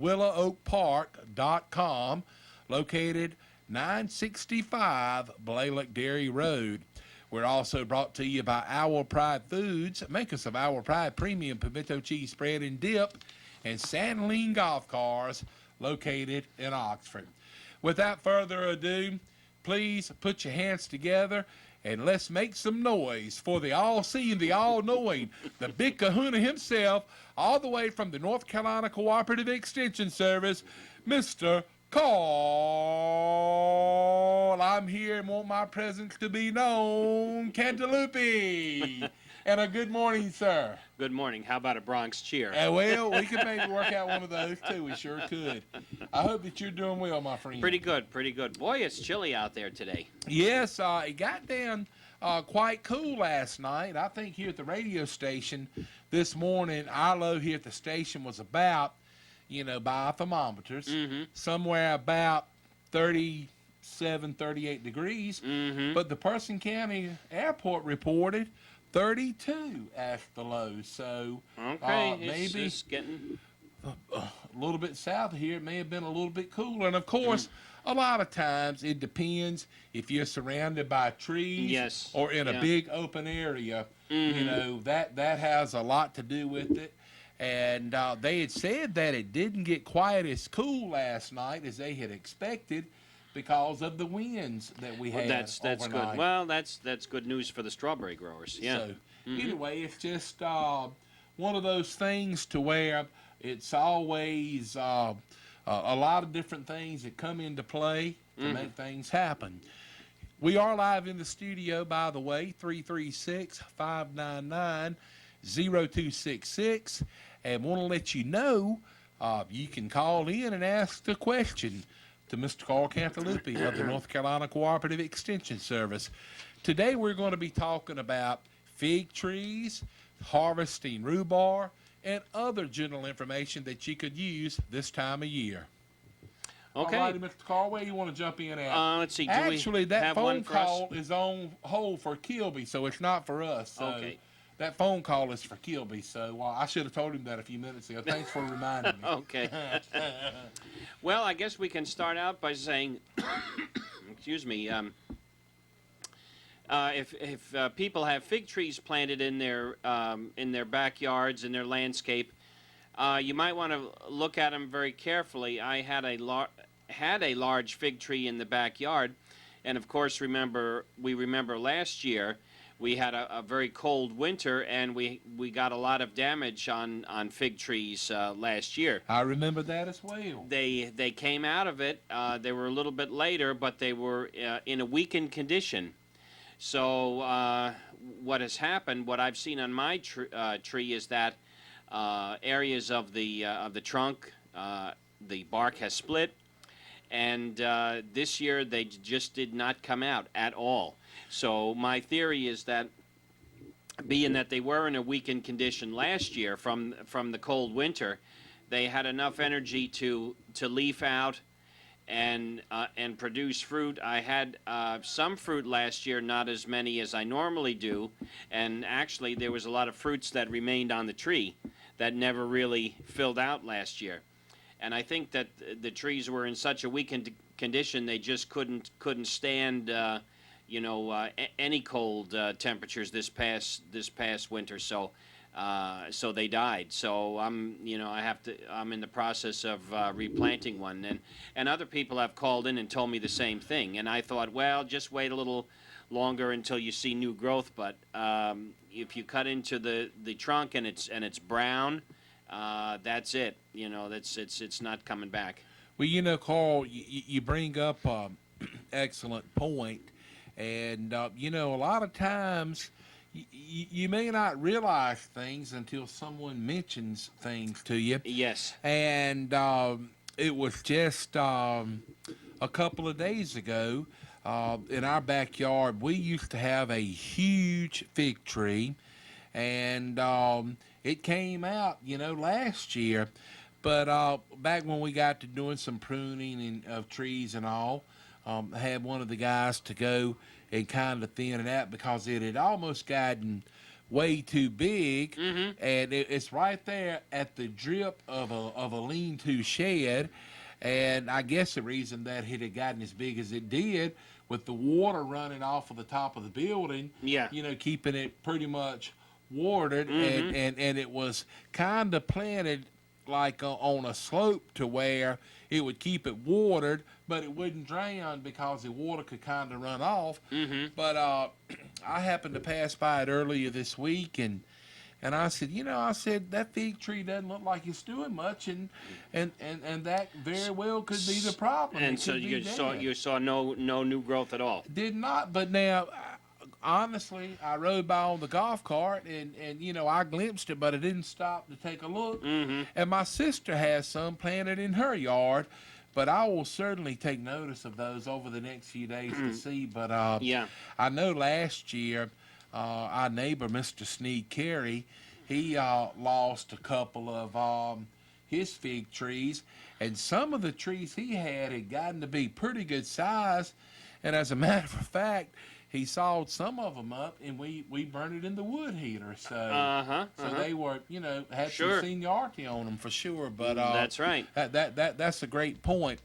WillowOakPark.com, located 965 Blaylock Dairy Road. We're also brought to you by Our Pride Foods, makers of Our Pride Premium Pimento Cheese Spread and Dip, and Sandline Golf Cars, located in Oxford. Without further ado, please put your hands together and let's make some noise for the all-seeing, the all-knowing, the big kahuna himself, all the way from the North Carolina Cooperative Extension Service, Mr. Carl. I'm here and want my presence to be known, Cantaloupe. And a good morning, sir. Good morning. How about a Bronx cheer? Well, we could maybe work out one of those, too. We sure could. I hope that you're doing well, my friend. Pretty good, pretty good. Boy, it's chilly out there today. Yes, it got down quite cool last night. I think here at the radio station this morning, our low here at the station was about, by thermometers, somewhere about 37, 38 degrees. But the Person County Airport reported 32 as the low. So maybe it's getting a little bit south of here, it may have been a little bit cooler. And of course, a lot of times it depends if you're surrounded by trees or in a big open area. That has a lot to do with it. And they had said that it didn't get quite as cool last night as they had expected, because of the winds that we had. That's overnight. good. Well, that's good news for the strawberry growers. Yeah. So either way, it's just one of those things to where it's always a lot of different things that come into play to make things happen. We are live in the studio, by the way, 336-599-0266, and want to let you know you can call in and ask the question to Mr. Carl Cantaloupe of the North Carolina Cooperative Extension Service. Today we're going to be talking about fig trees, harvesting rhubarb, and other general information that you could use this time of year. Okay. All righty, Mr. Carl, where you want to jump in at? Let's see. Actually, that phone call is on hold for Kilby, so it's not for us. So okay. That phone call is for Kilby, so I should have told him that a few minutes ago. Thanks for reminding me. Okay. Well, I guess we can start out by saying, excuse me, if people have fig trees planted in their backyards, in their landscape, you might want to look at them very carefully. I had a large fig tree in the backyard, and of course, remember last year we had a very cold winter, and we got a lot of damage on fig trees last year. I remember that as well. They came out of it. They were a little bit later, but they were in a weakened condition. So what has happened, what I've seen on my tree is that areas of the trunk, the bark has split, and this year they just did not come out at all. So my theory is that, being that they were in a weakened condition last year from the cold winter, they had enough energy to leaf out and produce fruit. I had some fruit last year, not as many as I normally do, and actually there was a lot of fruits that remained on the tree that never really filled out last year. And I think that the trees were in such a weakened condition they just couldn't stand any cold temperatures this past winter. So they died. So I'm in the process of replanting one, and other people have called in and told me the same thing. And I thought, well, just wait a little longer until you see new growth. But if you cut into the trunk and it's brown, that's it. It's not coming back. Well, Carl, you bring up excellent point, and a lot of times you may not realize things until someone mentions things to you. Yes. And it was just a couple of days ago in our backyard. We used to have a huge fig tree, and it came out, last year. But back when we got to doing some pruning of trees and all, I had one of the guys to go and kind of thin it out because it had almost gotten way too big, Mm-hmm. and it's right there at the drip of a lean-to shed. And I guess the reason that it had gotten as big as it did, with the water running off of the top of the building, Yeah. keeping it pretty much watered, Mm-hmm. and it was kind of planted like on a slope to where it would keep it watered, but it wouldn't drown because the water could kind of run off. Mm-hmm. But I happened to pass by it earlier this week, and I said, I said that fig tree doesn't look like it's doing much, and that very well could be the problem. And It so could be dead. you saw no new growth at all. Did not, but now, honestly, I rode by on the golf cart, and I glimpsed it, but I didn't stop to take a look. Mm-hmm. And my sister has some planted in her yard, but I will certainly take notice of those over the next few days to see. But Yeah. I know last year, our neighbor, Mr. Sneed Carey, he lost a couple of his fig trees, and some of the trees he had gotten to be pretty good size. And as a matter of fact, he sawed some of them up, and we burned it in the wood heater. So so they were, had Sure. some seniority on them for sure. But That's right. that's a great point.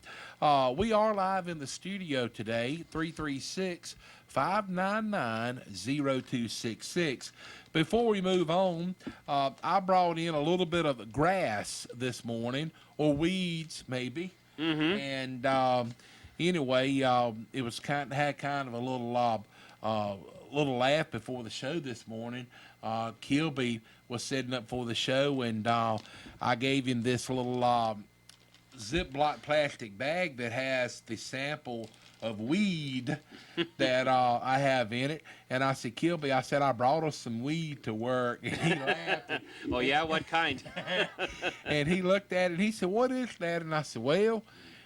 We are live in the studio today, 336-599-0266. Before we move on, I brought in a little bit of grass this morning, or weeds maybe, Mm-hmm. and anyway, it was had kind of a little laugh before the show this morning. Kilby was setting up for the show, and I gave him this little Ziploc plastic bag that has the sample of weed that I have in it. And I said, Kilby, I said, I brought us some weed to work. And he laughed. Oh yeah, what kind? And he looked at it, and he said, what is that? And I said, well,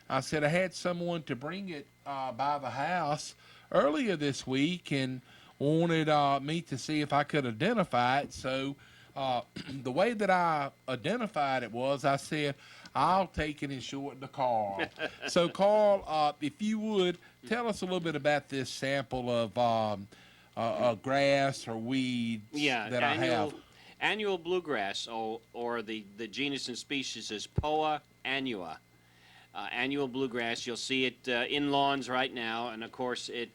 I said, I had someone to bring it by the house earlier this week and wanted me to see if I could identify it. So the way that I identified it was, I said, I'll take it and show it to Carl. So, Carl, if you would, tell us a little bit about this sample of grass or weeds Yeah, that I have. annual bluegrass, or the genus and species is Poa annua. Annual bluegrass, you'll see it in lawns right now, and of course it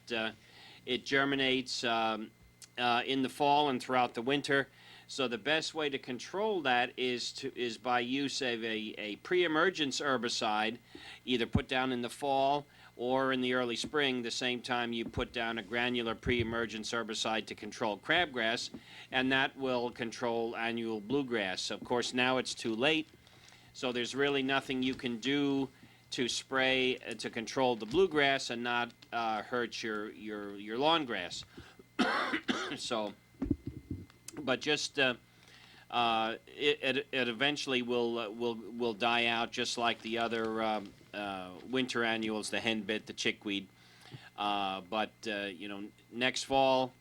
germinates in the fall and throughout the winter. So the best way to control that is by use of a pre-emergence herbicide, either put down in the fall or in the early spring, the same time you put down a granular pre-emergence herbicide to control crabgrass, and that will control annual bluegrass. Of course, now it's too late, so there's really nothing you can do to spray to control the bluegrass and not hurt your lawn grass. So, but just it eventually will die out, just like the other winter annuals, the henbit, the chickweed. But next fall,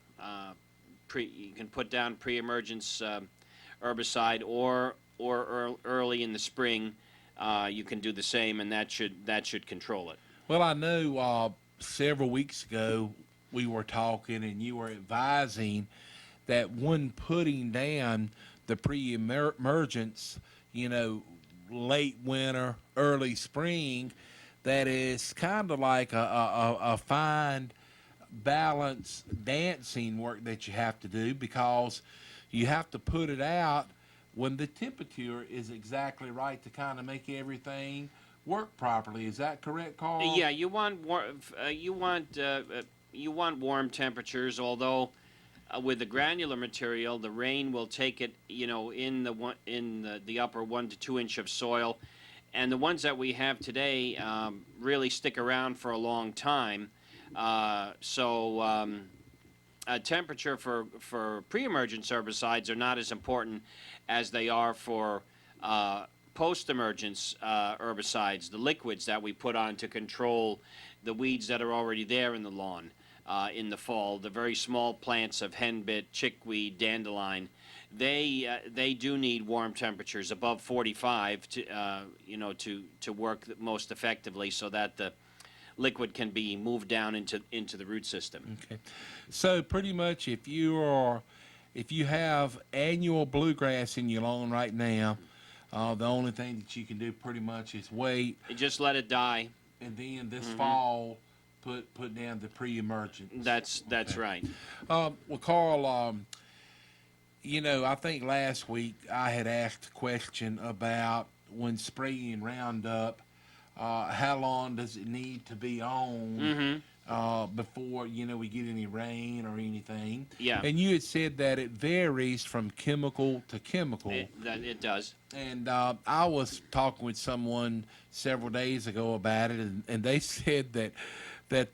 you can put down pre-emergence herbicide, or early in the spring. You can do the same, and that should control it. Well, I know several weeks ago we were talking, and you were advising that when putting down the pre-emergence, late winter, early spring, that is kind of like a fine balance dancing work that you have to do, because you have to put it out when the temperature is exactly right to kind of make everything work properly. Is that correct, Carl? Yeah, you want warm temperatures. Although with the granular material, the rain will take it, in the upper 1 to 2 inch of soil, and the ones that we have today really stick around for a long time. Temperature for pre-emergence herbicides are not as important as they are for post-emergence herbicides, the liquids that we put on to control the weeds that are already there in the lawn in the fall. The very small plants of henbit, chickweed, dandelion, they do need warm temperatures above 45 to work most effectively, so that the liquid can be moved down into the root system. Okay. So pretty much if you are if you have annual bluegrass in your lawn right now, the only thing that you can do pretty much is wait, You just let it die. and then this fall put down the pre-emergence. That's Okay. right. Well, Carl, I think last week I had asked a question about when spraying Roundup, how long does it need to be on before we get any rain or anything? Yeah. And you had said that it varies from chemical to chemical. It does. And I was talking with someone several days ago about it, and they said that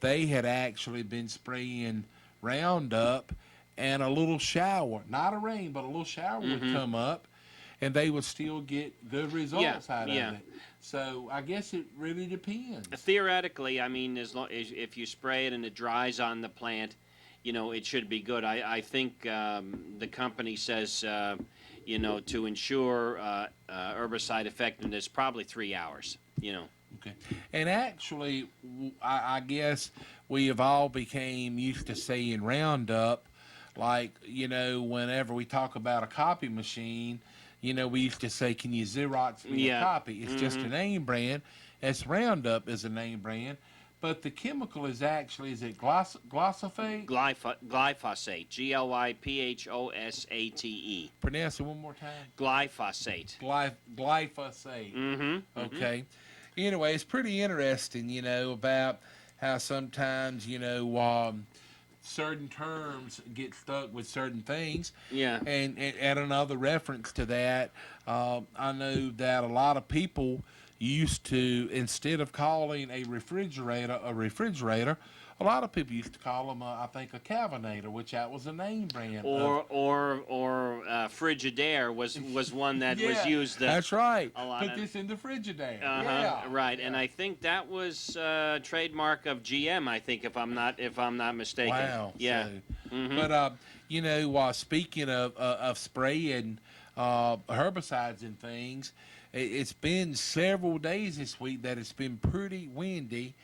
they had actually been spraying Roundup, and a little shower, not a rain, but a little shower would come up, and they would still get good results out of it. So I guess it really depends. Theoretically, I mean, as long as if you spray it and it dries on the plant, it should be good. I think the company says, to ensure herbicide effectiveness, probably 3 hours. Okay. And actually, I guess we have all became used to saying Roundup, like, whenever we talk about a copy machine, we used to say, can you Xerox me a copy? It's just a name brand. As Roundup is a name brand. But the chemical is actually, is it glyphosate? Glyphosate. Glyphosate. Pronounce it one more time. Glyphosate. Glyphosate. Okay. Anyway, it's pretty interesting, about how sometimes, certain terms get stuck with certain things. Yeah. And add another reference to that, I know that a lot of people used to, instead of calling a refrigerator, a lot of people used to call them, I think, a Cavinator, which that was a name brand. Or Frigidaire was one that was used. That's right. A lot Put of, this in the Frigidaire. Right, Yeah. and I think that was trademark of GM. I think if I'm not mistaken. Wow. Yeah. So, but speaking of spraying herbicides and things, it's been several days this week that it's been pretty windy.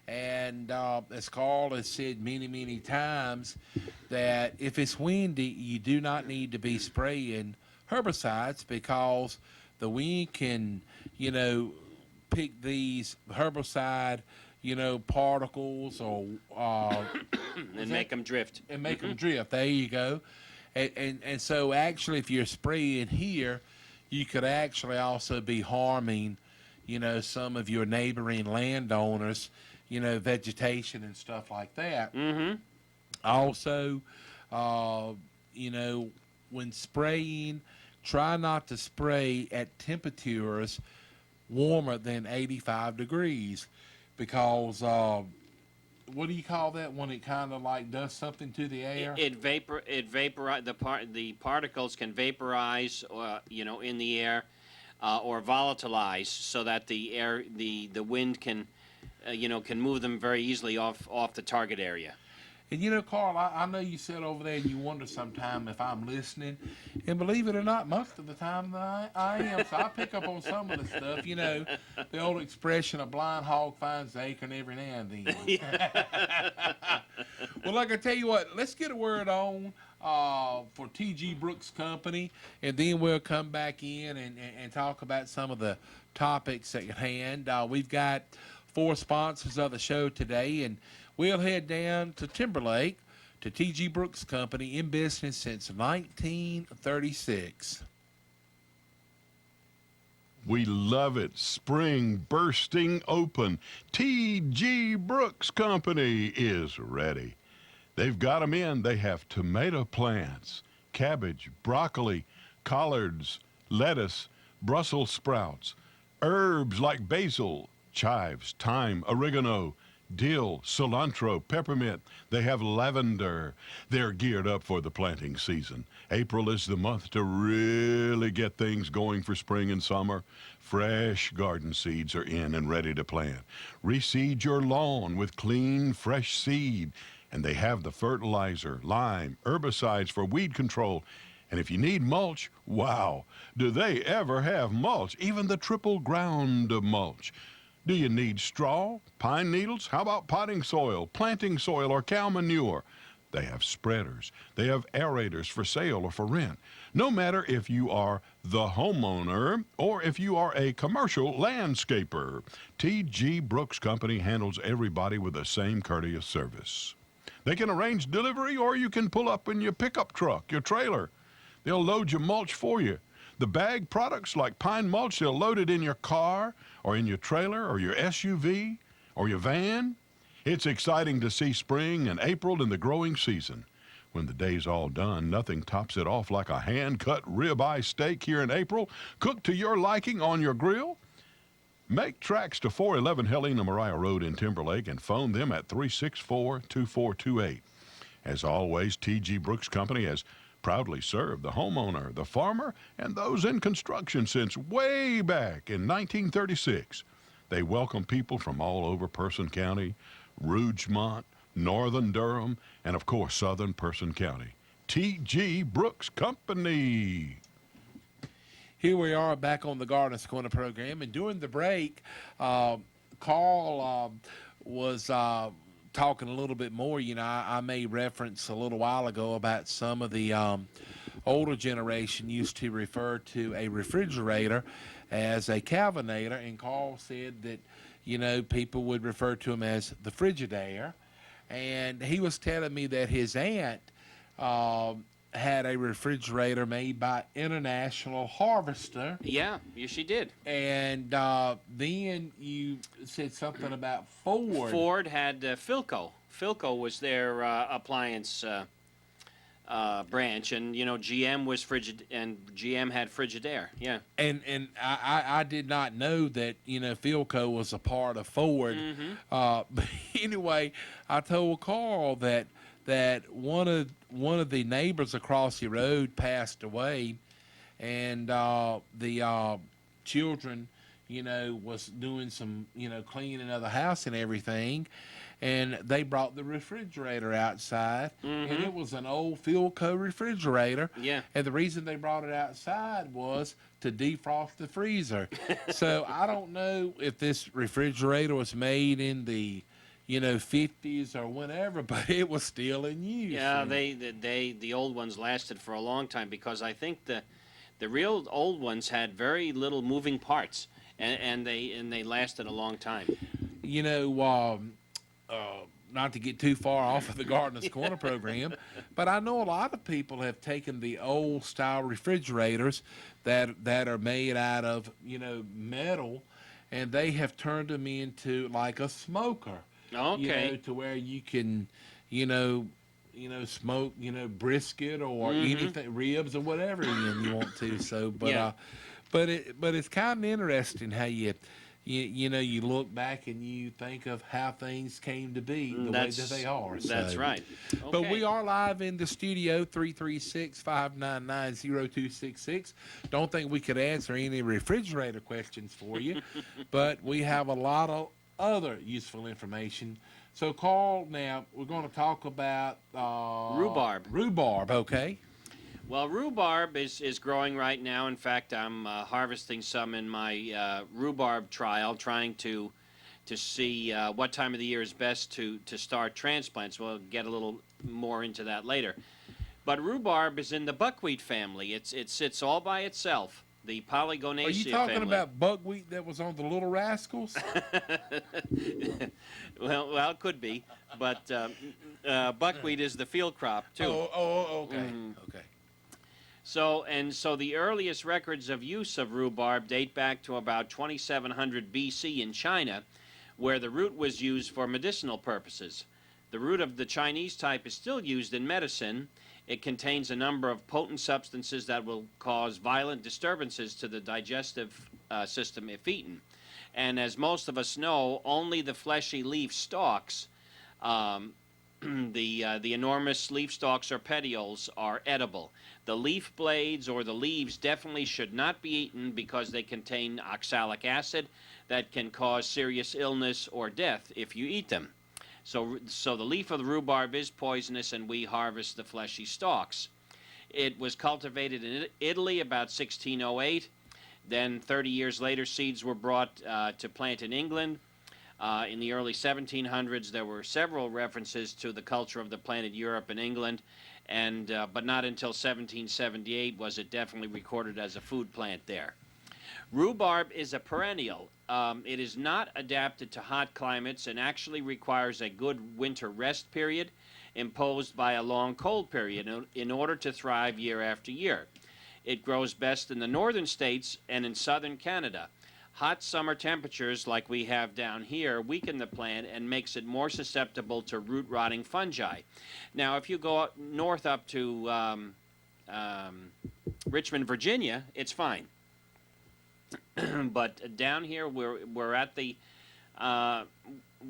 And as Carl has said many, many times, that if it's windy, you do not need to be spraying herbicides because the wind can, pick these herbicide, particles or and make them drift. And make them drift. There you go. And so actually, if you're spraying here, you could actually also be harming, some of your neighboring landowners, vegetation and stuff like that. Also, when spraying, try not to spray at temperatures warmer than 85 degrees because what do you call that when it kind of like does something to the air? It vaporize the particles can vaporize, in the air, or volatilize, so that the wind can move them very easily off the target area. And Carl, I know you sit over there and you wonder sometime if I'm listening. And believe it or not, most of the time I am. So I pick up on some of the stuff. The old expression, a blind hog finds the acorn every now and then. Well, like I tell you what, let's get a word on for T.G. Brooks Company, and then we'll come back in and talk about some of the topics at hand. We've got 4 sponsors of the show today, and we'll head down to Timberlake to T.G. Brooks Company, in business since 1936. We love it. Spring bursting open. T.G. Brooks Company is ready. They've got them in. They have tomato plants, cabbage, broccoli, collards, lettuce, Brussels sprouts, herbs like basil, chives, thyme, oregano, dill, cilantro, peppermint. They have lavender. They're geared up for the planting season. April is the month to really get things going for spring and summer. Fresh garden seeds are in and ready to plant. Reseed your lawn with clean, fresh seed. And they have the fertilizer, lime, herbicides for weed control. And if you need mulch, wow, do they ever have mulch, even the triple ground mulch. Do you need straw, pine needles? How about potting soil, planting soil, or cow manure? They have spreaders. They have aerators for sale or for rent. No matter if you are the homeowner or if you are a commercial landscaper, T.G. Brooks Company handles everybody with the same courteous service. They can arrange delivery, or you can pull up in your pickup truck, your trailer. They'll load your mulch for you. The bag products like pine mulch, they'll load it in your car or in your trailer or your SUV or your van. It's exciting to see spring and April in the growing season. When the day's all done, nothing tops it off like a hand-cut ribeye steak here in April, cooked to your liking on your grill. Make tracks to 411 Helena Maria Road in Timberlake and phone them at 364-2428. As always, T.G. Brooks Company has proudly served the homeowner, the farmer, and those in construction since way back in 1936. They welcome people from all over Person County, Rougemont, Northern Durham, and of course Southern Person County. T.G. Brooks Company. Here we are back on the Gardeners Corner program, and during the break, Carl was talking a little bit more. You know, I made reference a little while ago about some of the older generation used to refer to a refrigerator as a Calvinator, and Carl said that, you know, people would refer to him as the Frigidaire. And he was telling me that his aunt had a refrigerator made by International Harvester. Yeah, she did. And then you said something about Ford. Ford had Philco. Philco was their appliance branch, and you know GM was GM had Frigidaire. Yeah. And I did not know that, you know, Philco was a part of Ford. But anyway, I told Carl that one of the neighbors across the road passed away, and the children, you know, was doing some, you know, cleaning of the house and everything, and they brought the refrigerator outside, and it was an old Philco refrigerator. Yeah. And the reason they brought it outside was to defrost the freezer. So I don't know if this refrigerator was made in the, you know, 50s or whenever, but it was still in use. Yeah, the old ones lasted for a long time, because I think the real old ones had very little moving parts, and they lasted a long time. You know, not to get too far off of the Gardener's Corner program, but I know a lot of people have taken the old style refrigerators that are made out of, you know, metal, and they have turned them into like a smoker. Okay. You know, to where you can, you know, smoke, you know, brisket or anything, ribs or whatever you want to. So, but Yeah. But it's kind of interesting how you know, you look back and you think of how things came to be the way that they are. That's So. right. But Okay. we are live in the studio, 336-599-0266. Don't think we could answer any refrigerator questions for you, but we have a lot of other useful information. So, Carl, now we're going to talk about Rhubarb. Rhubarb, okay? Well, rhubarb is growing right now. In fact, I'm harvesting some in my rhubarb trial, trying to see what time of the year is best to start transplants. We'll get a little more into that later. But rhubarb is in the buckwheat family. It sits all by itself. The Polygonaceae Are you talking family. about buckwheat that was on the Little Rascals? well, it could be, but buckwheat is the field crop too. Okay. Okay. So the earliest records of use of rhubarb date back to about 2700 BC in China, where the root was used for medicinal purposes. The root of the Chinese type is still used in medicine. It contains a number of potent substances that will cause violent disturbances to the digestive system if eaten. And as most of us know, only the fleshy leaf stalks, the enormous leaf stalks or petioles, are edible. The leaf blades or the leaves definitely should not be eaten, because they contain oxalic acid that can cause serious illness or death if you eat them. So the leaf of the rhubarb is poisonous, and we harvest the fleshy stalks. It was cultivated in Italy about 1608. Then 30 years later, seeds were brought to plant in England. In the early 1700s, there were several references to the culture of the plant in Europe and England, and but not until 1778 was it definitely recorded as a food plant there. Rhubarb is a perennial. It is not adapted to hot climates and actually requires a good winter rest period imposed by a long cold period in order to thrive year after year. It grows best in the northern states and in southern Canada. Hot summer temperatures like we have down here weaken the plant and makes it more susceptible to root-rotting fungi. Now, if you go north up to Richmond, Virginia, it's fine. But down here, we're at the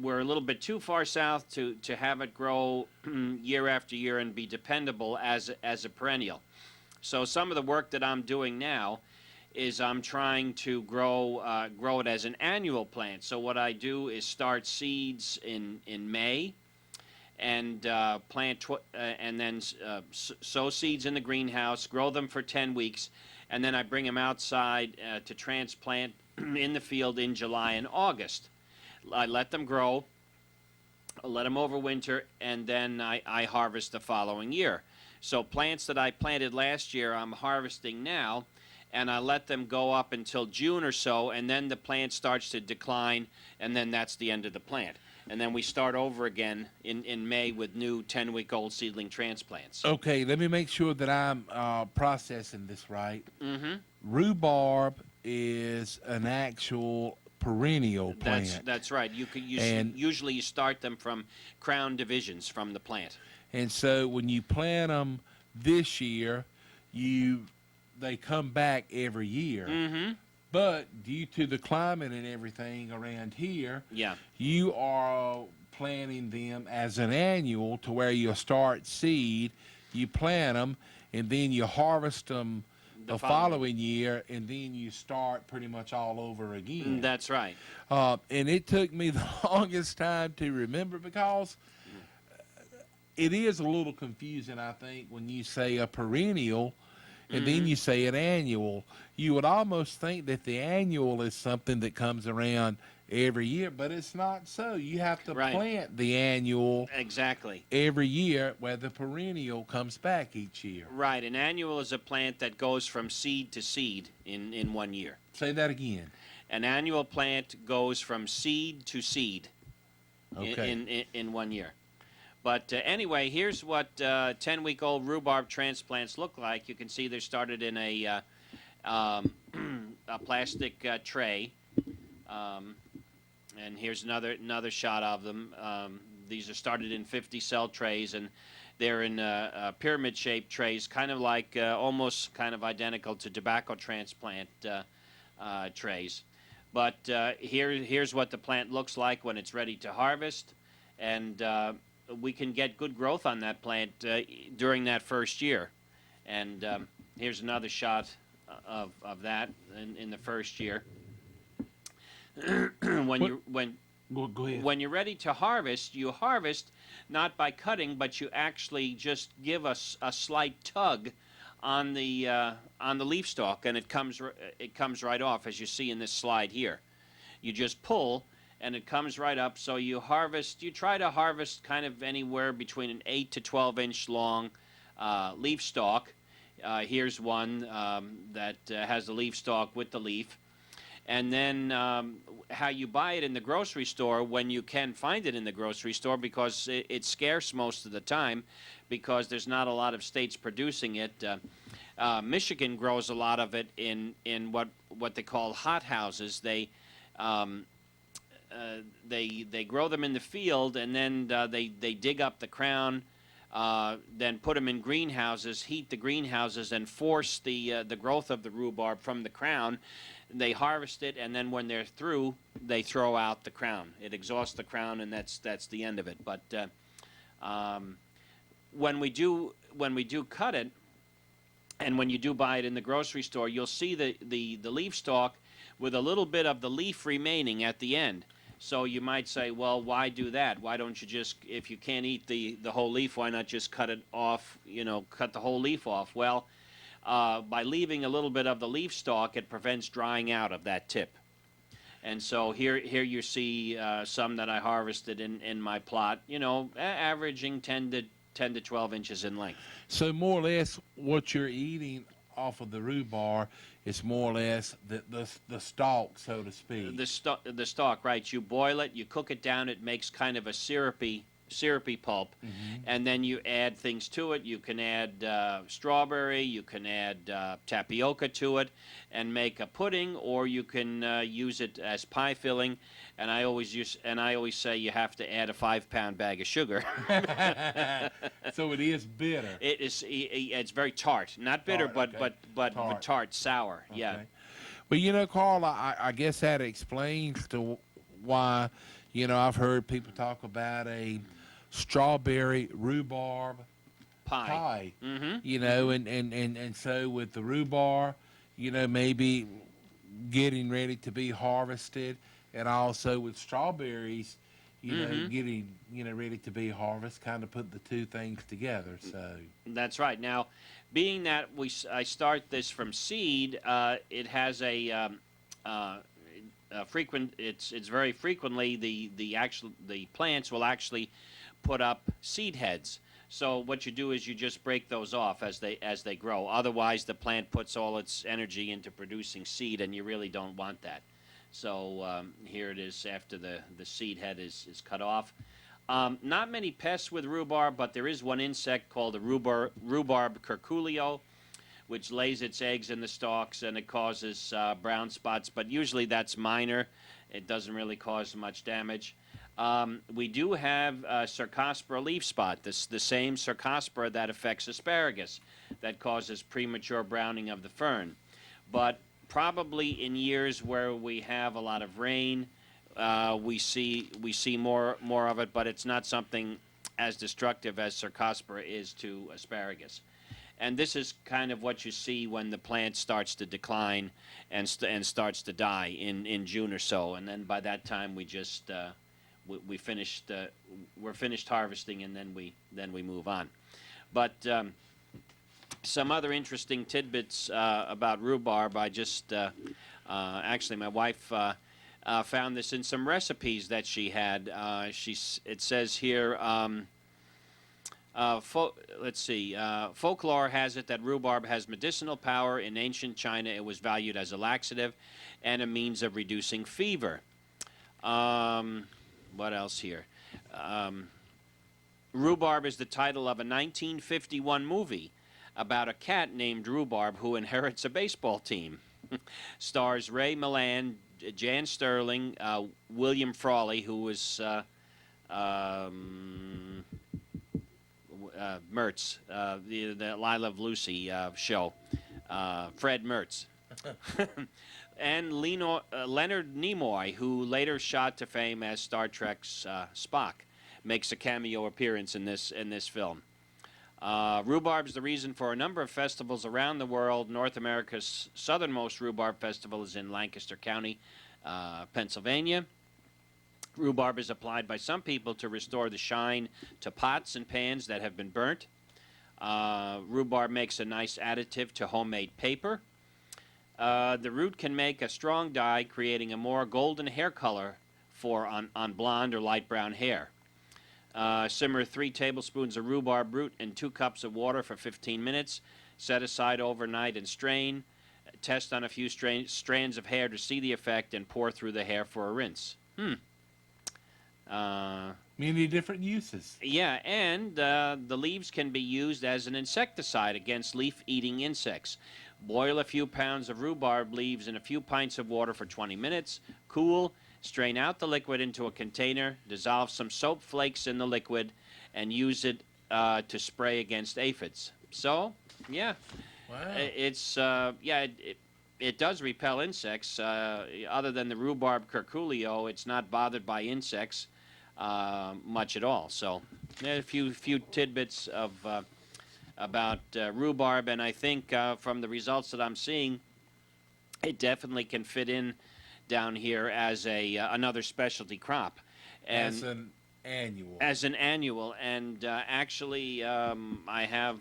we're a little bit too far south to have it grow year after year and be dependable as a perennial. So some of the work that I'm doing now is I'm trying to grow it as an annual plant. So what I do is start seeds in May, and and then sow seeds in the greenhouse, grow them for 10 weeks, and then I bring them outside to transplant in the field in July and August. I let them grow, let them overwinter, and then I harvest the following year. So plants that I planted last year, I'm harvesting now, and I let them go up until June or so, and then the plant starts to decline, and then that's the end of the plant. And then we start over again in May with new 10-week-old seedling transplants. Okay, let me make sure that I'm processing this right. Mm-hmm. Rhubarb is an actual perennial plant. That's right. Usually you start them from crown divisions from the plant. And so when you plant them this year, they come back every year. Mm-hmm. But due to the climate and everything around here, Yeah. you are planting them as an annual to where you'll start seed, you plant them, and then you harvest them the following year, and then you start pretty much all over again. That's right. And it took me the longest time to remember because it is a little confusing, I think, when you say a perennial and then you say an annual. You would almost think that the annual is something that comes around every year, but it's not so. You have to plant the annual exactly every year, where the perennial comes back each year. Right. An annual is a plant that goes from seed to seed in 1 year. Say that again. An annual plant goes from seed to seed in 1 year. But anyway, here's what 10-week-old rhubarb transplants look like. You can see they're started in a plastic tray. And here's another shot of them. These are started in 50-cell trays, and they're in pyramid-shaped trays, kind of like almost kind of identical to tobacco transplant trays. But here's what the plant looks like when it's ready to harvest, and we can get good growth on that plant during that first year. And here's another shot of that in the first year. Go ahead. When you're ready to harvest, you harvest not by cutting, but you actually just give a slight tug on the leaf stalk, and it comes right off, as you see in this slide here. You just pull, and it comes right up. So you try to harvest kind of anywhere between an 8 to 12 inch long leaf stalk. Here's one that has the leaf stalk with the leaf. And then how you buy it in the grocery store, when you can find it in the grocery store, because it's scarce most of the time, because there's not a lot of states producing it. Michigan grows a lot of it in what they call hot houses. They grow them in the field, and then they dig up the crown, then put them in greenhouses, heat the greenhouses, and force the growth of the rhubarb from the crown. They harvest it, and then when they're through, they throw out the crown. It exhausts the crown, and that's the end of it. But when we do cut it, and when you do buy it in the grocery store, you'll see the leaf stalk with a little bit of the leaf remaining at the end. So you might say, well, why do that? Why don't you just, if you can't eat the whole leaf, why not just cut it off, cut the whole leaf off? Well, by leaving a little bit of the leaf stalk, it prevents drying out of that tip. And so here you see some that I harvested in my plot, averaging 10 to 12 inches in length. So more or less, what you're eating off of the rhubarb is more or less the stalk, so to speak. The stalk, right? You boil it, you cook it down, it makes kind of a syrupy pulp, and then you add things to it. You can add strawberry, you can add tapioca to it, and make a pudding, or you can use it as pie filling. And I always say you have to add a 5-pound bag of sugar. So it is bitter. It's very tart, not bitter, Tart, okay. but tart, sour. Okay. Yeah. Well, Carl, I guess that explains to why, I've heard people talk about a strawberry rhubarb pie. And so with the rhubarb, maybe getting ready to be harvested, and also with strawberries, getting ready to be harvested, kind of put the two things together. So That's right. Now, being that I start this from seed, it has a frequent. It's very frequently the plants will actually put up seed heads. So what you do is you just break those off as they grow. Otherwise, the plant puts all its energy into producing seed, and you really don't want that. So here it is after the seed head is cut off. Not many pests with rhubarb, but there is one insect called the rhubarb curculio, which lays its eggs in the stalks, and it causes brown spots, but usually that's minor. It doesn't really cause much damage. We do have Cercospora leaf spot, the same Cercospora that affects asparagus, that causes premature browning of the fern. But probably in years where we have a lot of rain, we see more of it, but it's not something as destructive as Cercospora is to asparagus. And this is kind of what you see when the plant starts to decline and starts to die in June or so. And then by that time, we're finished harvesting, and then we move on. But some other interesting tidbits about rhubarb. I just actually, my wife found this in some recipes that she had. It says here. Let's see. Folklore has it that rhubarb has medicinal power. In ancient China, it was valued as a laxative and a means of reducing fever. What else here? Rhubarb is the title of a 1951 movie about a cat named Rhubarb who inherits a baseball team. Stars Ray Milland, Jan Sterling, William Frawley, who was Mertz, the I Love Lucy show, Fred Mertz, and Leonard Nimoy, who later shot to fame as Star Trek's Spock, makes a cameo appearance in this film. Rhubarb is the reason for a number of festivals around the world. North America's southernmost rhubarb festival is in Lancaster County, Pennsylvania. Rhubarb is applied by some people to restore the shine to pots and pans that have been burnt. Rhubarb makes a nice additive to homemade paper. The root can make a strong dye, creating a more golden hair color on blonde or light brown hair. Simmer 3 tablespoons of rhubarb root in 2 cups of water for 15 minutes. Set aside overnight and strain. Test on a few strands of hair to see the effect, and pour through the hair for a rinse. Many different uses. Yeah, and the leaves can be used as an insecticide against leaf-eating insects. Boil a few pounds of rhubarb leaves in a few pints of water for 20 minutes. Cool. Strain out the liquid into a container. Dissolve some soap flakes in the liquid, and use it to spray against aphids. So, yeah. Wow. It does repel insects. Other than the rhubarb curculio, it's not bothered by insects much at all. So, a few tidbits of about rhubarb, and I think from the results that I'm seeing, it definitely can fit in down here as another specialty crop. And as an annual. As an annual, and actually, I have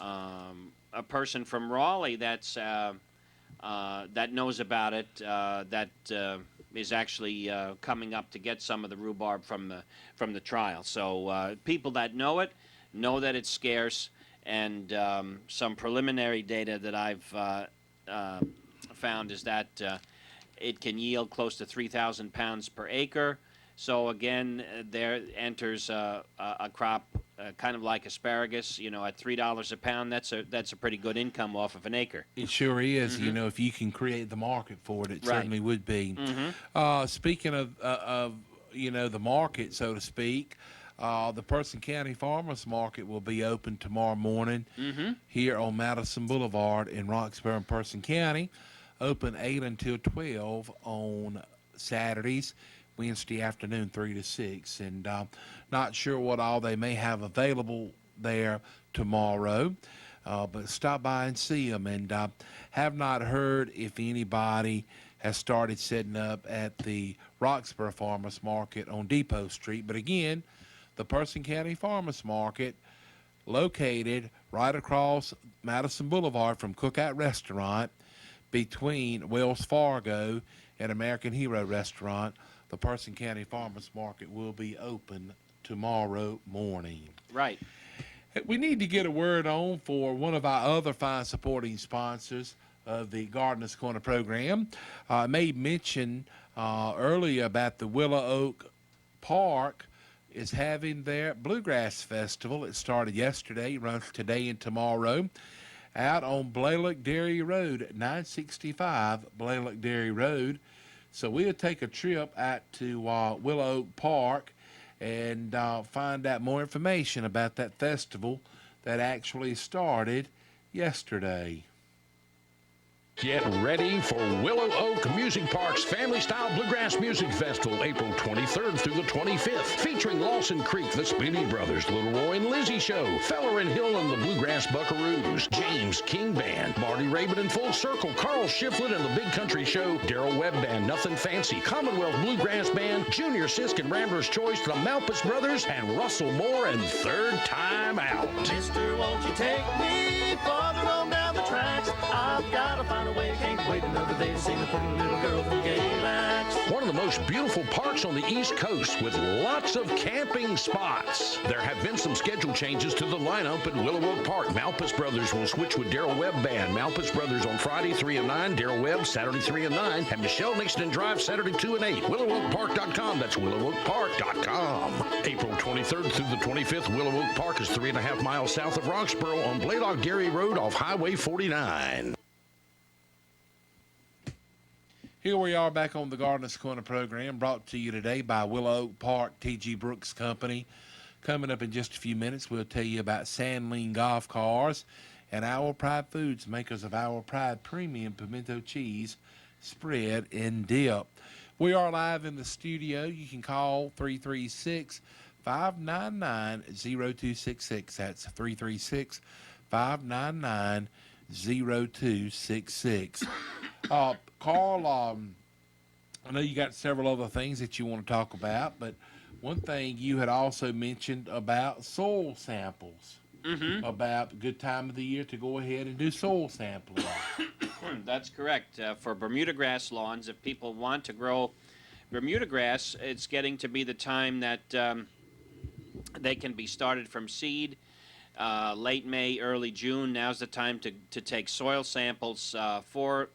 a person from Raleigh that's that knows about it, that is actually coming up to get some of the rhubarb from the trial. So people that know it know that it's scarce, and some preliminary data that I've found is that it can yield close to 3,000 pounds per acre. So again, there enters a crop kind of like asparagus. At $3 a pound, that's a pretty good income off of an acre. It sure is. If you can create the market for it, it Right. certainly would be. Speaking of the market, so to speak, the Person County Farmers Market will be open tomorrow morning here on Madison Boulevard in Roxborough and Person County. Open 8 until 12 on Saturdays. Wednesday afternoon, 3 to 6. And not sure what all they may have available there tomorrow, but stop by and see them. And have not heard if anybody has started setting up at the Roxborough Farmers Market on Depot Street. But again, the Person County Farmers Market, located right across Madison Boulevard from Cookout Restaurant, between Wells Fargo and American Hero Restaurant. The Person County Farmers Market will be open tomorrow morning. Right. We need to get a word on for one of our other fine supporting sponsors of the Gardener's Corner program. I made mention earlier about the Willow Oak Park is having their Bluegrass Festival. It started yesterday, runs today and tomorrow, out on Blaylock Dairy Road, 965 Blaylock Dairy Road. So we'll take a trip out to Willow Oak Park and find out more information about that festival that actually started yesterday. Get ready for Willow Oak Music Park's Family Style Bluegrass Music Festival, April 23rd through the 25th, featuring Lawson Creek, the Speedy Brothers, Little Roy and Lizzie Show, Feller and Hill and the Bluegrass Buckaroos, James King Band, Marty Rabin and Full Circle, Carl Shiflett and the Big Country Show, Darrell Webb Band, Nothing Fancy, Commonwealth Bluegrass Band, Junior Sisk and Rambler's Choice, the Malpas Brothers, and Russell Moore and Third Time Out. Mister, won't you take me farther on down the tracks? I've got to find a way, can't wait another day to see the pretty little girl from Galax. One of the most beautiful parks on the East Coast with lots of camping spots. There have been some schedule changes to the lineup at Willow Oak Park. Malpas Brothers will switch with Darrell Webb Band. Malpas Brothers on Friday 3 and 9, Darrell Webb Saturday 3 and 9, and Michelle Nixon and Drive Saturday 2 and 8. WillowOakPark.com. That's WillowOakPark.com. April 23rd through the 25th, Willow Oak Park is 3.5 miles south of Roxborough on Blaylock Dairy Road off Highway 49. Here we are back on the Gardener's Corner program, brought to you today by Willow Oak Park T.G. Brooks Company. Coming up in just a few minutes, we'll tell you about Sandling Golf Cars and Our Pride Foods, makers of Our Pride Premium Pimento Cheese Spread and Dip. We are live in the studio. You can call 336-599-0266. That's 336-599-0266. Carl, I know you got several other things that you want to talk about, but one thing you had also mentioned about soil samples, about a good time of the year to go ahead and do soil sampling. That's correct. For Bermuda grass lawns, if people want to grow Bermuda grass, it's getting to be the time that they can be started from seed. Late May, early June, now's the time to take soil samples for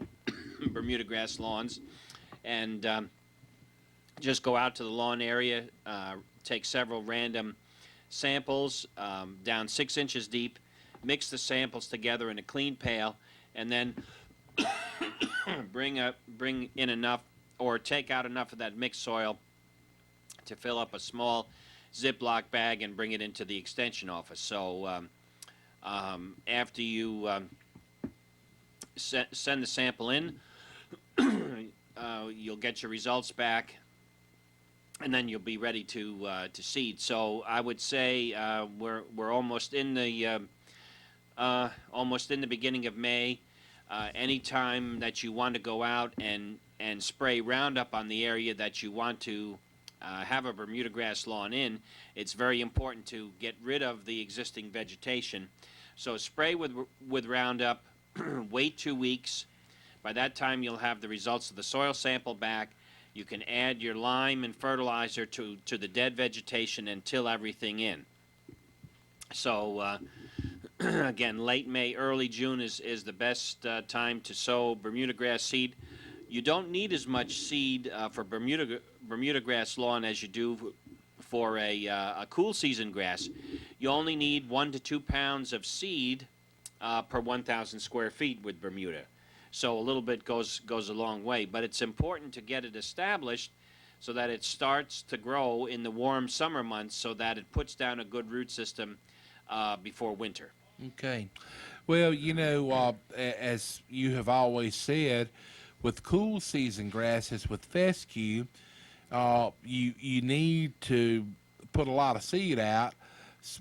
Bermuda grass lawns, and just go out to the lawn area, take several random samples down 6 inches deep, mix the samples together in a clean pail, and then bring in enough or take out enough of that mixed soil to fill up a small Ziploc bag and bring it into the extension office. So after you send the sample in, you'll get your results back, and then you'll be ready to seed. So I would say we're almost in the beginning of May. Anytime that you want to go out and spray Roundup on the area that you want to have a Bermuda grass lawn in, it's very important to get rid of the existing vegetation. So spray with Roundup, wait 2 weeks, By that time, you'll have the results of the soil sample back. You can add your lime and fertilizer to the dead vegetation and till everything in. So, again, late May, early June is the best time to sow Bermuda grass seed. You don't need as much seed for Bermuda grass lawn as you do for a cool season grass. You only need 1 to 2 pounds of seed per 1,000 square feet with Bermuda. So a little bit goes a long way, but it's important to get it established so that it starts to grow in the warm summer months so that it puts down a good root system before winter. Okay. Well, as you have always said, with cool season grasses, with fescue, you need to put a lot of seed out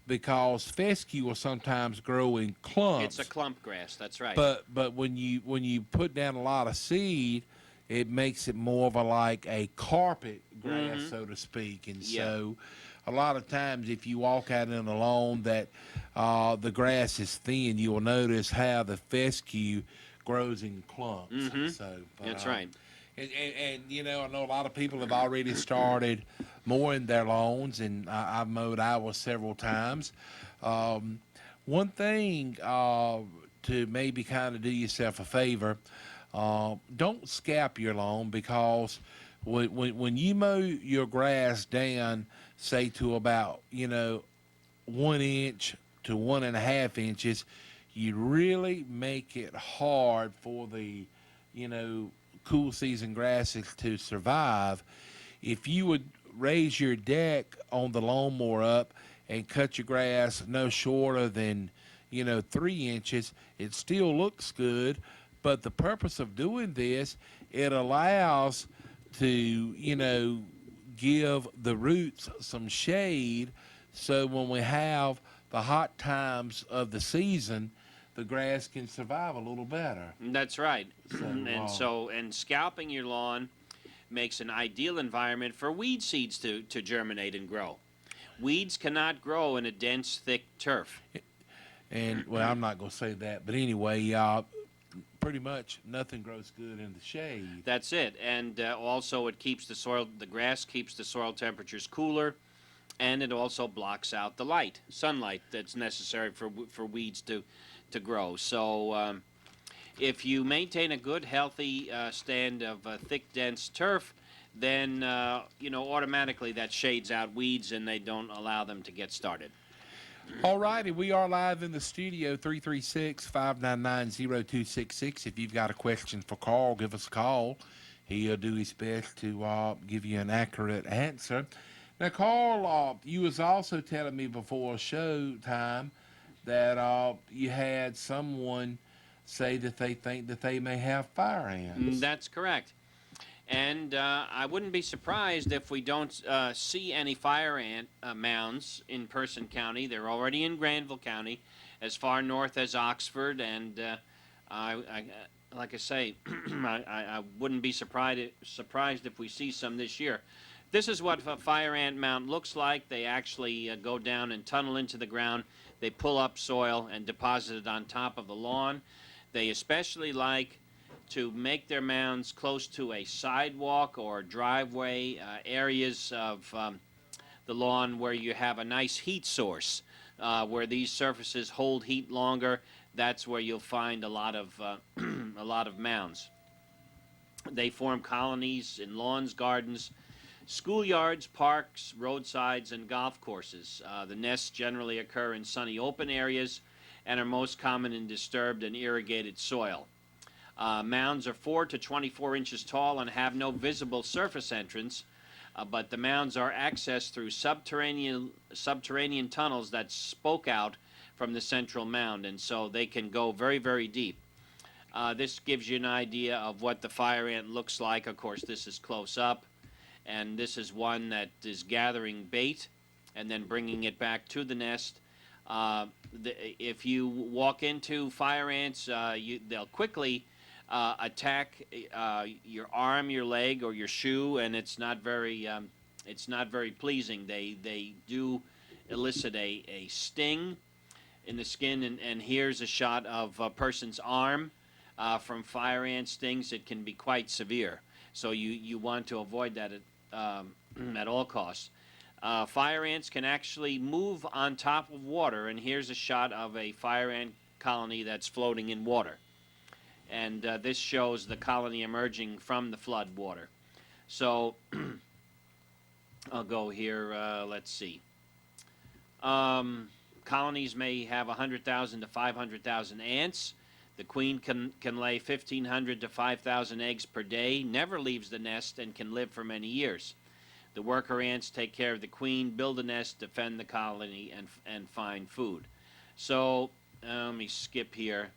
because fescue will sometimes grow in clumps. It's a clump grass, that's right. But when you put down a lot of seed, it makes it more of a carpet grass, so to speak. And so a lot of times if you walk out in a lawn that the grass is thin, you will notice how the fescue grows in clumps. So, That's right. And I know a lot of people have already started mowing their lawns, and I've mowed ours several times. One thing to maybe kind of do yourself a favor, don't scalp your lawn, because when you mow your grass down, say to about 1 inch to 1.5 inches, you really make it hard for the cool season grasses to survive. If you would raise your deck on the lawnmower up and cut your grass no shorter than 3 inches, it still looks good. But the purpose of doing this, it allows to give the roots some shade, so when we have the hot times of the season, the grass can survive a little better. That's right. So, And scalping your lawn makes an ideal environment for weed seeds to germinate and grow. Weeds cannot grow in a dense, thick turf. And well, I'm not going to say that, but anyway, pretty much nothing grows good in the shade. That's it. And also it keeps the grass keeps the soil temperatures cooler, and it also blocks out the sunlight that's necessary for weeds to grow. So if you maintain a good, healthy stand of thick, dense turf, then automatically that shades out weeds and they don't allow them to get started. All righty, we are live in the studio, 336-599-0266. If you've got a question for Carl, give us a call. He'll do his best to give you an accurate answer. Now, Carl, you was also telling me before show time that you had someone say that they think that they may have fire ants. That's correct. And I wouldn't be surprised if we don't see any fire ant mounds in Person County. They're already in Granville County, as far north as Oxford. And like I say, I wouldn't be surprised if we see some this year. This is what a fire ant mound looks like. They actually go down and tunnel into the ground. They pull up soil and deposit it on top of the lawn. They especially like to make their mounds close to a sidewalk or driveway, areas of the lawn where you have a nice heat source, where these surfaces hold heat longer. That's where you'll find a lot of mounds. They form colonies in lawns, gardens, schoolyards, parks, roadsides, and golf courses. The nests generally occur in sunny open areas and are most common in disturbed and irrigated soil. Mounds are 4 to 24 inches tall and have no visible surface entrance, but the mounds are accessed through subterranean tunnels that spoke out from the central mound, and so they can go very, very deep. This gives you an idea of what the fire ant looks like. Of course, this is close up, and this is one that is gathering bait and then bringing it back to the nest. If you walk into fire ants, they'll quickly attack your arm, your leg, or your shoe, and it's not very pleasing. They do elicit a sting in the skin, and here's a shot of a person's arm from fire ant stings, it can be quite severe. So you want to avoid that at all costs. Fire ants can actually move on top of water, and here's a shot of a fire ant colony that's floating in water. And this shows the colony emerging from the flood water. So I'll go here, let's see. Colonies may have 100,000 to 500,000 ants. The queen can lay 1,500 to 5,000 eggs per day, never leaves the nest, and can live for many years. The worker ants take care of the queen, build a nest, defend the colony, and find food. So let me skip here.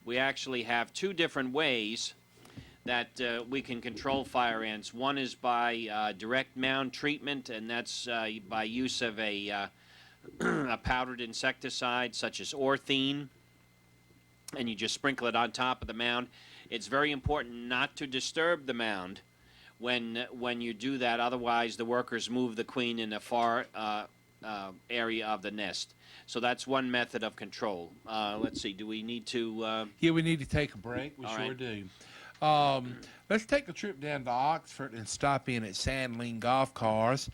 We actually have two different ways that we can control fire ants. One is by direct mound treatment, and that's by use of a powdered insecticide such as orthene, and you just sprinkle it on top of the mound. It's very important not to disturb the mound when you do that, otherwise the workers move the queen in a far area of the nest. So that's one method of control. Let's see, do we need to... Yeah, we need to take a break. We All sure right. do. Let's take a trip down to Oxford and stop in at Sandling Golf Cars.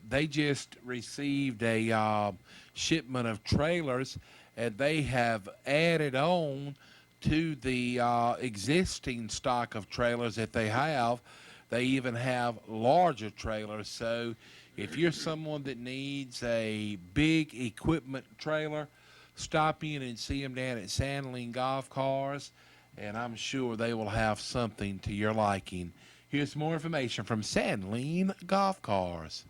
They just received a shipment of trailers, and they have added on to the existing stock of trailers that they have. They even have larger trailers. So if you're someone that needs a big equipment trailer, stop in and see them down at Sandling Golf Cars, and I'm sure they will have something to your liking. Here's more information from Sandling Golf Cars.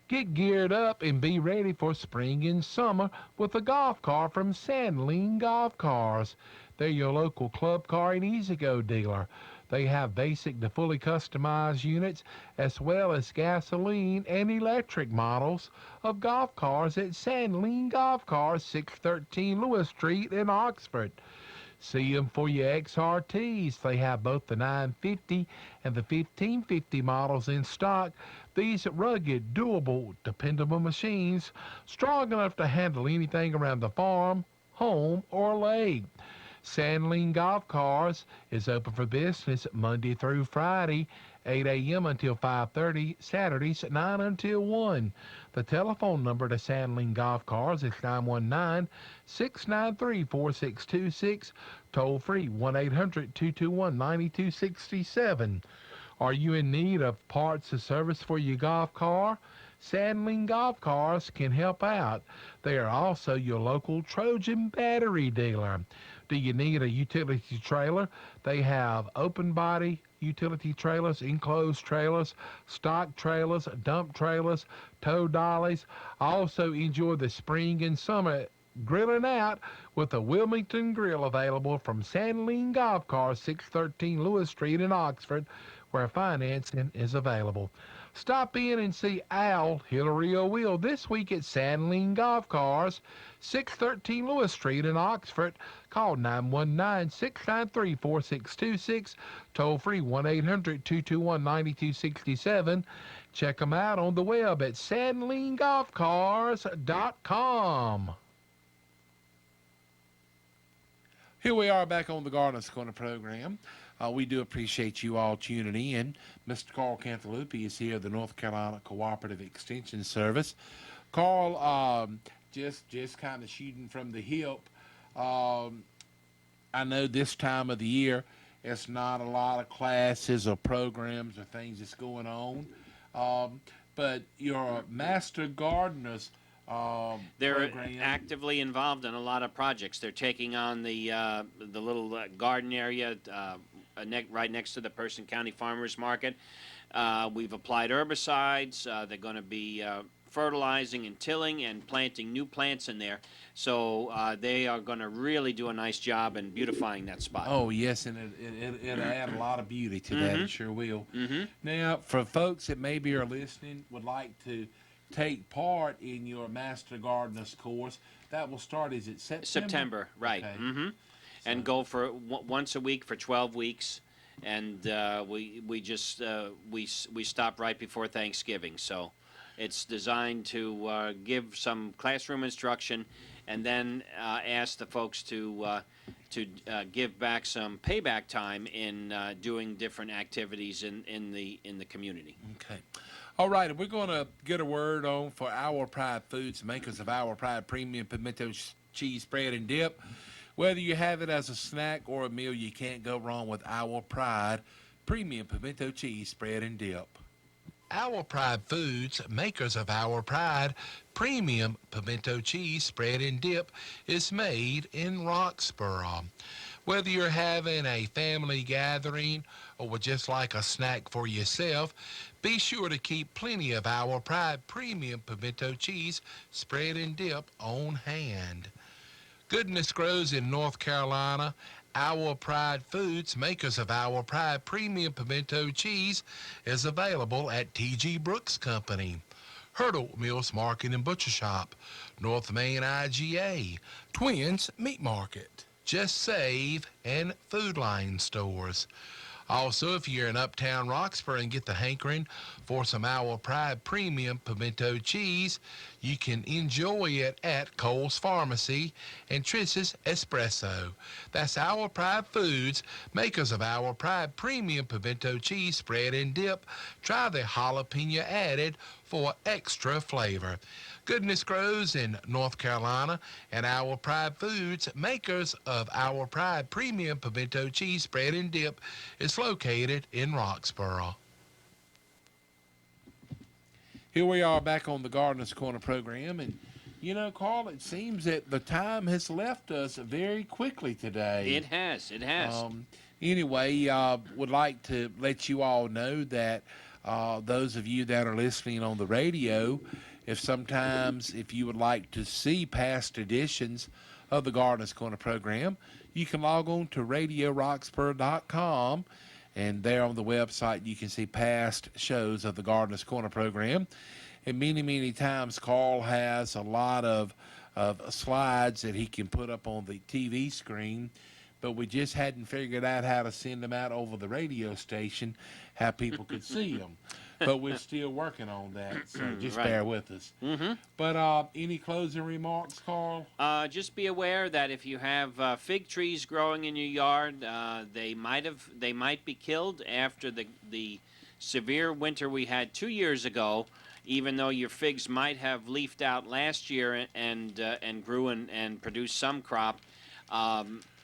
Get geared up and be ready for spring and summer with a golf car from Sandling Golf Cars. They're your local club car and easy-go dealer. They have basic to fully customized units as well as gasoline and electric models of golf cars at Sandling Golf Cars, 613 Lewis Street in Oxford. See them for your XRTs. They have both the 950 and the 1550 models in stock. These rugged, doable, dependable machines, strong enough to handle anything around the farm, home, or lake. Sandling Golf Cars is open for business Monday through Friday, 8 a.m. until 5:30, Saturdays 9 until 1. The telephone number to Sandling Golf Cars is 919-693-4626, toll free 1-800-221-9267. Are you in need of parts or service for your golf car? Sandling Golf Cars can help out. They are also your local Trojan battery dealer. Do you need a utility trailer? They have open body utility trailers, enclosed trailers, stock trailers, dump trailers, tow dollies. Also enjoy the spring and summer grilling out with a Wilmington grill available from Sandling Golf Cars, 613 Lewis Street in Oxford, where financing is available. Stop in and see Al, Hilario Will this week at Sandling Golf Cars, 613 Lewis Street in Oxford. Call 919-693-4626, toll free 1-800-221-9267. Check them out on the web at sandlinggolfcars.com. Here we are back on the Gardeners Corner program. We do appreciate you all tuning in. Mr. Carl Cantalupi is here, the North Carolina Cooperative Extension Service. Carl, just kind of shooting from the hip. I know this time of the year, it's not a lot of classes or programs or things that's going on. But your Master Gardeners They're program. actively involved in a lot of projects. They're taking on the little garden area right next to the Person County Farmers Market. We've applied herbicides. They're going to be fertilizing and tilling and planting new plants in there. So they are going to really do a nice job in beautifying that spot. Oh, yes, and it'll add a lot of beauty to that. It sure will. Now, for folks that maybe are listening, would like to take part in your Master Gardeners course, that will start, is it September? September, right. Okay. And go for once a week for 12 weeks. And we stop right before Thanksgiving. So it's designed to give some classroom instruction and then ask the folks to give back some payback time in doing different activities in the community. Okay. All right, we're going to get a word on for Our Pride Foods, makers of Our Pride Premium Pimento Cheese Spread and Dip. Whether you have it as a snack or a meal, you can't go wrong with Our Pride Premium Pimento Cheese Spread and Dip. Our Pride Foods, makers of Our Pride Premium Pimento Cheese Spread and Dip, is made in Roxborough. Whether you're having a family gathering or would just like a snack for yourself, be sure to keep plenty of Our Pride Premium Pimento Cheese Spread and Dip on hand. Goodness grows in North Carolina. Our Pride Foods, makers of Our Pride Premium Pimento Cheese, is available at T.G. Brooks Company, Hurdle Mills Market and Butcher Shop, North Main IGA, Twins Meat Market, Just Save, and Food Line stores. Also, if you're in Uptown Roxborough and get the hankering for some Our Pride Premium Pimento Cheese, you can enjoy it at Cole's Pharmacy and Triss's Espresso. That's Our Pride Foods, makers of Our Pride Premium Pimento Cheese Spread and Dip. Try the jalapeno added for extra flavor. Goodness grows in North Carolina, and Our Pride Foods, makers of Our Pride Premium Pimento Cheese Spread and Dip, is located in Roxborough. Here we are back on the Gardener's Corner program, and you know, Carl, it seems that the time has left us very quickly today. It has. Anyway, would like to let you all know that those of you that are listening on the radio, if you would like to see past editions of the Gardener's Corner program, you can log on to radioroxborough.com, and there on the website you can see past shows of the Gardener's Corner program. And many times Carl has a lot of slides that he can put up on the TV screen, but we just hadn't figured out how to send them out over the radio station, how people could see them. But we're still working on that, so just bear with us. Mm-hmm. But any closing remarks, Carl? Just be aware that if you have fig trees growing in your yard, they might be killed after the severe winter we had 2 years ago. Even though your figs might have leafed out last year and grew and produced some crop,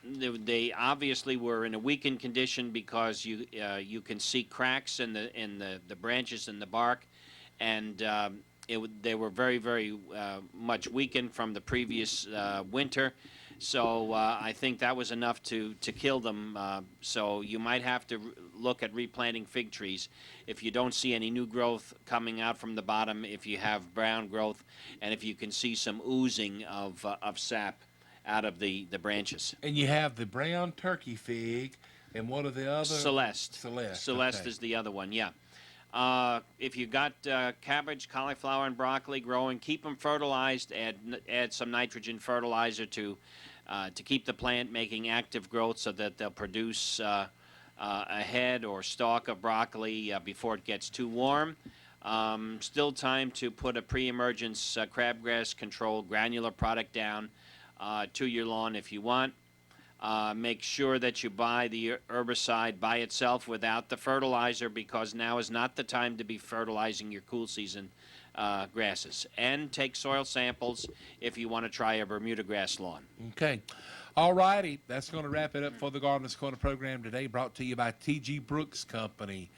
they obviously were in a weakened condition because you can see cracks in the branches and the bark, and they were very much weakened from the previous winter. So I think that was enough to kill them. So you might have to look at replanting fig trees if you don't see any new growth coming out from the bottom, if you have brown growth, and if you can see some oozing of sap out of the branches. And you have the brown turkey fig, and what are the other? Celeste. Celeste is the other one, yeah. If you got cabbage, cauliflower, and broccoli growing, keep them fertilized. Add some nitrogen fertilizer to keep the plant making active growth so that they'll produce a head or stalk of broccoli before it gets too warm. Still time to put a pre-emergence crabgrass control granular product down to your lawn if you want. Make sure that you buy the herbicide by itself without the fertilizer, because now is not the time to be fertilizing your cool season grasses. And take soil samples if you want to try a Bermuda grass lawn. Okay. All righty. That's going to wrap it up for the Gardener's Corner program today, brought to you by T.G. Brooks Company,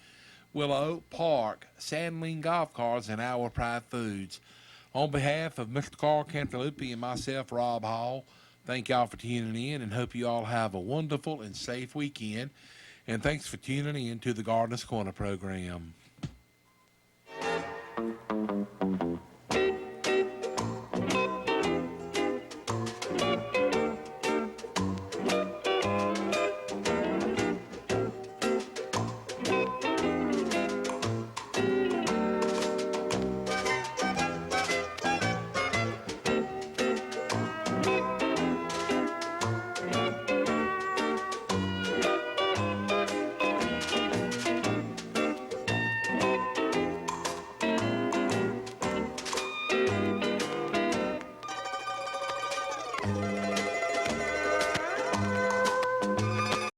Willow Oak Park, Sandling Golf Cars, and Our Pride Foods. On behalf of Mr. Carl Cantalupi and myself, Rob Hall, thank y'all for tuning in, and hope you all have a wonderful and safe weekend. And thanks for tuning in to the Gardener's Corner program.